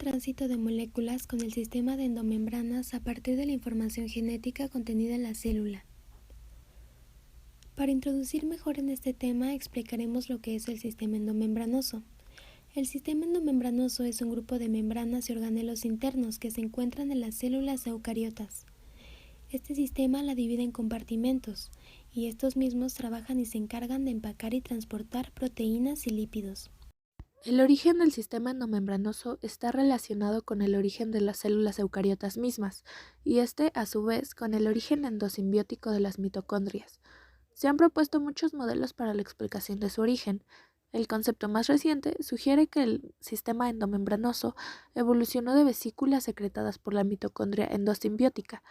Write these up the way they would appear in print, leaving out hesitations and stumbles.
tránsito de moléculas con el sistema de endomembranas a partir de la información genética contenida en la célula. Para introducir mejor en este tema, explicaremos lo que es el sistema endomembranoso. El sistema endomembranoso es un grupo de membranas y organelos internos que se encuentran en las células eucariotas. Este sistema la divide en compartimentos, y estos mismos trabajan y se encargan de empacar y transportar proteínas y lípidos. El origen del sistema endomembranoso está relacionado con el origen de las células eucariotas mismas, y a su vez, con el origen endosimbiótico de las mitocondrias. Se han propuesto muchos modelos para la explicación de su origen. El concepto más reciente sugiere que el sistema endomembranoso evolucionó de vesículas secretadas por la mitocondria endosimbiótica.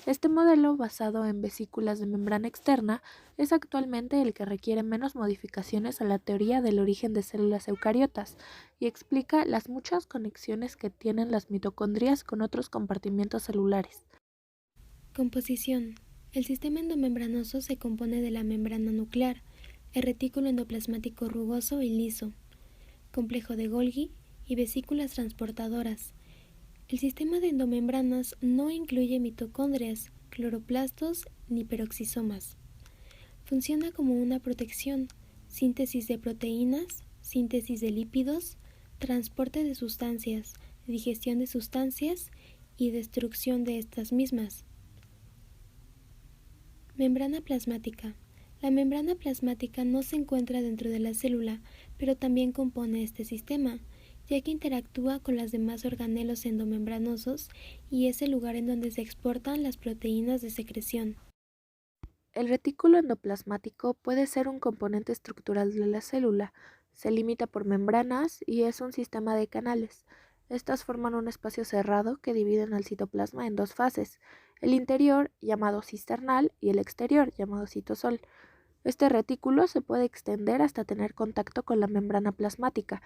Este modelo, basado en vesículas de membrana externa, es actualmente el que requiere menos modificaciones a la teoría del origen de células eucariotas y explica las muchas conexiones que tienen las mitocondrias con otros compartimentos celulares. Composición. El sistema endomembranoso se compone de la membrana nuclear, el retículo endoplasmático rugoso y liso, complejo de Golgi y vesículas transportadoras. El sistema de endomembranas no incluye mitocondrias, cloroplastos ni peroxisomas. Funciona como una protección, síntesis de proteínas, síntesis de lípidos, transporte de sustancias, digestión de sustancias y destrucción de estas mismas. Membrana plasmática. La membrana plasmática no se encuentra dentro de la célula, pero también compone este sistema, ya que interactúa con los demás organelos endomembranosos y es el lugar en donde se exportan las proteínas de secreción. El retículo endoplasmático puede ser un componente estructural de la célula. Se limita por membranas y es un sistema de canales. Estas forman un espacio cerrado que dividen al citoplasma en dos fases, el interior, llamado cisternal, y el exterior, llamado citosol. Este retículo se puede extender hasta tener contacto con la membrana plasmática.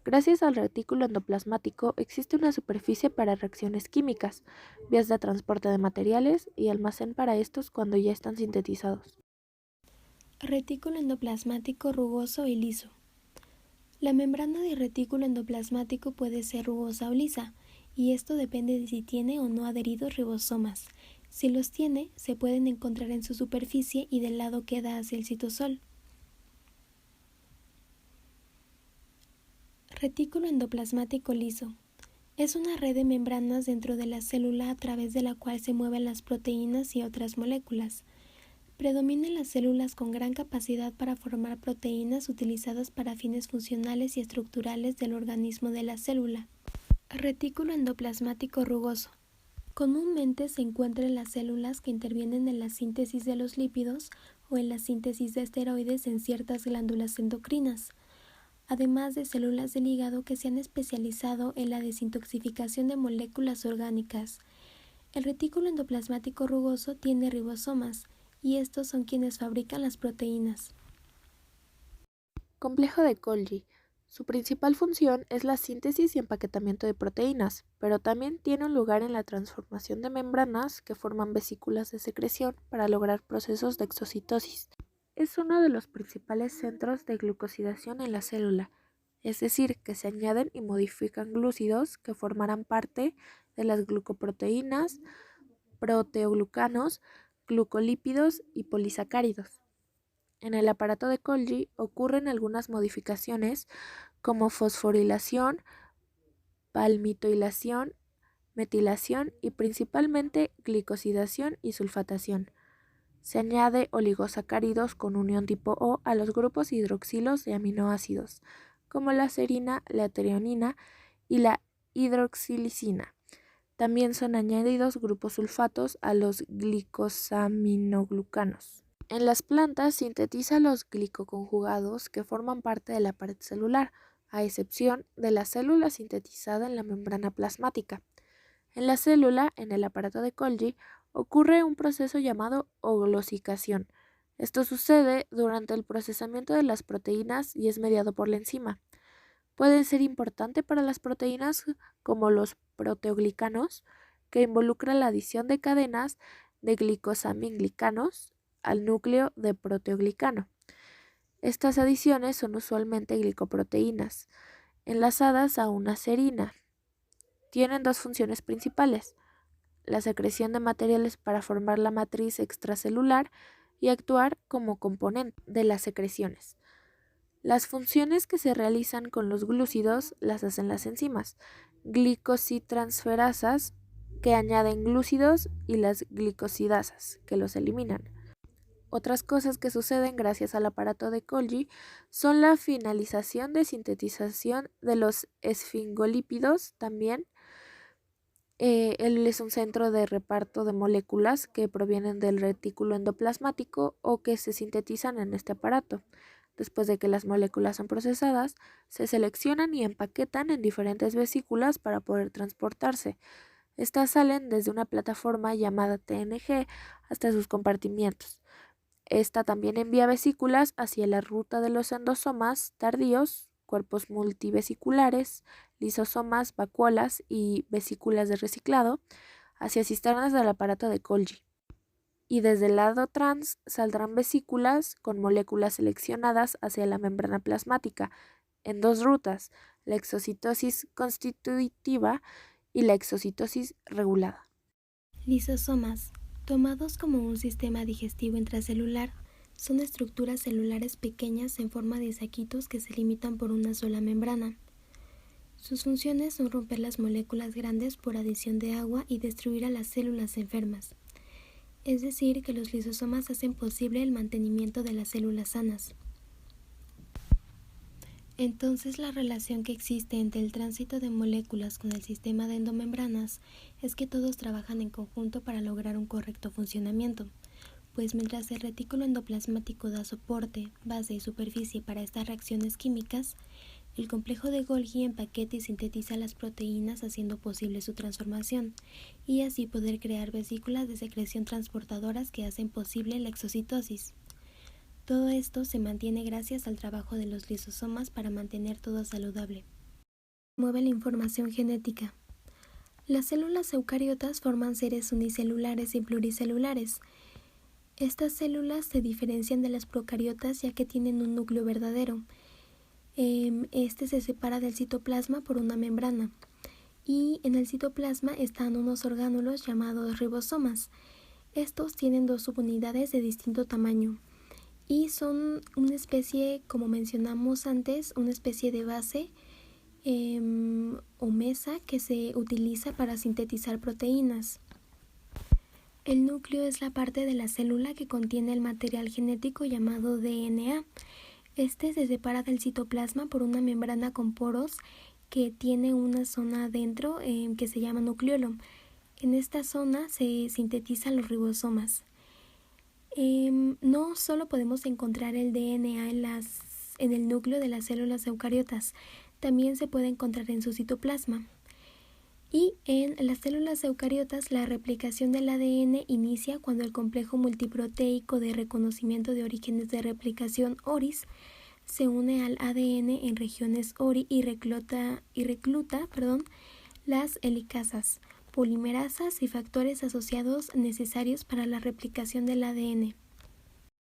Gracias al retículo endoplasmático existe una superficie para reacciones químicas, vías de transporte de materiales y almacén para estos cuando ya están sintetizados. Retículo endoplasmático rugoso y liso. La membrana del retículo endoplasmático puede ser rugosa o lisa, y esto depende de si tiene o no adheridos ribosomas. Si los tiene, se pueden encontrar en su superficie y del lado que da hacia el citosol. Retículo endoplasmático liso. Es una red de membranas dentro de la célula a través de la cual se mueven las proteínas y otras moléculas. Predominan las células con gran capacidad para formar proteínas utilizadas para fines funcionales y estructurales del organismo de la célula. Retículo endoplasmático rugoso. Comúnmente se encuentra en las células que intervienen en la síntesis de los lípidos o en la síntesis de esteroides en ciertas glándulas endocrinas, además de células del hígado que se han especializado en la desintoxicación de moléculas orgánicas. El retículo endoplasmático rugoso tiene ribosomas, y estos son quienes fabrican las proteínas. Complejo de Golgi. Su principal función es la síntesis y empaquetamiento de proteínas, pero también tiene un lugar en la transformación de membranas que forman vesículas de secreción para lograr procesos de exocitosis. Es uno de los principales centros de glucosidación en la célula, es decir, que se añaden y modifican glúcidos que formarán parte de las glucoproteínas, proteoglucanos, glucolípidos y polisacáridos. En el aparato de Golgi ocurren algunas modificaciones como fosforilación, palmitoilación, metilación y principalmente glicosidación y sulfatación. Se añade oligosacáridos con unión tipo O a los grupos hidroxilos de aminoácidos, como la serina, la treonina y la hidroxilicina. También son añadidos grupos sulfatos a los glicosaminoglucanos. En las plantas sintetiza los glicoconjugados que forman parte de la pared celular, a excepción de la célula sintetizada en la membrana plasmática. En la célula, en el aparato de Golgi, ocurre un proceso llamado oglosicación. Esto sucede durante el procesamiento de las proteínas y es mediado por la enzima. Puede ser importante para las proteínas como los proteoglicanos, que involucran la adición de cadenas de glicosaminglicanos al núcleo de proteoglicano. Estas adiciones son usualmente glicoproteínas, enlazadas a una serina. tienen dos funciones principales: la secreción de materiales para formar la matriz extracelular y actuar como componente de las secreciones. Las funciones que se realizan con los glúcidos las hacen las enzimas glicositransferasas, que añaden glúcidos, y las glicosidasas, que los eliminan. Otras cosas que suceden gracias al aparato de Golgi son la finalización de sintetización de los esfingolípidos. También él es un centro de reparto de moléculas que provienen del retículo endoplasmático o que se sintetizan en este aparato. Después de que las moléculas son procesadas, se seleccionan y empaquetan en diferentes vesículas para poder transportarse. Estas salen desde una plataforma llamada TNG hasta sus compartimientos. Esta también envía vesículas hacia la ruta de los endosomas tardíos, cuerpos multivesiculares, lisosomas, vacuolas y vesículas de reciclado, hacia cisternas del aparato de Golgi. Y desde el lado trans saldrán vesículas con moléculas seleccionadas hacia la membrana plasmática en dos rutas: la exocitosis constitutiva y la exocitosis regulada. Lisosomas, tomados como un sistema digestivo intracelular, son estructuras celulares pequeñas en forma de saquitos que se limitan por una sola membrana. Sus funciones son romper las moléculas grandes por adición de agua y destruir a las células enfermas. Es decir, que los lisosomas hacen posible el mantenimiento de las células sanas. Entonces, la relación que existe entre el tránsito de moléculas con el sistema de endomembranas es que todos trabajan en conjunto para lograr un correcto funcionamiento, pues mientras el retículo endoplasmático da soporte, base y superficie para estas reacciones químicas, el complejo de Golgi empaqueta y sintetiza las proteínas, haciendo posible su transformación, y así poder crear vesículas de secreción transportadoras que hacen posible la exocitosis. Todo esto se mantiene gracias al trabajo de los lisosomas para mantener todo saludable. Mueve la información genética. Las células eucariotas forman seres unicelulares y pluricelulares. Estas células se diferencian de las procariotas ya que tienen un núcleo verdadero. Este se separa del citoplasma por una membrana, y en el citoplasma están unos orgánulos llamados ribosomas. Estos tienen dos subunidades de distinto tamaño y son una especie, como mencionamos antes, una especie de base o mesa que se utiliza para sintetizar proteínas. El núcleo es la parte de la célula que contiene el material genético llamado DNA. Este se separa del citoplasma por una membrana con poros que tiene una zona adentro que se llama nucleolo. En esta zona se sintetizan los ribosomas. No solo podemos encontrar el DNA en el núcleo de las células eucariotas, también se puede encontrar en su citoplasma. Y en las células eucariotas la replicación del ADN inicia cuando el complejo multiproteico de reconocimiento de orígenes de replicación ORIS se une al ADN en regiones ORI y recluta las helicasas, polimerasas y factores asociados necesarios para la replicación del ADN.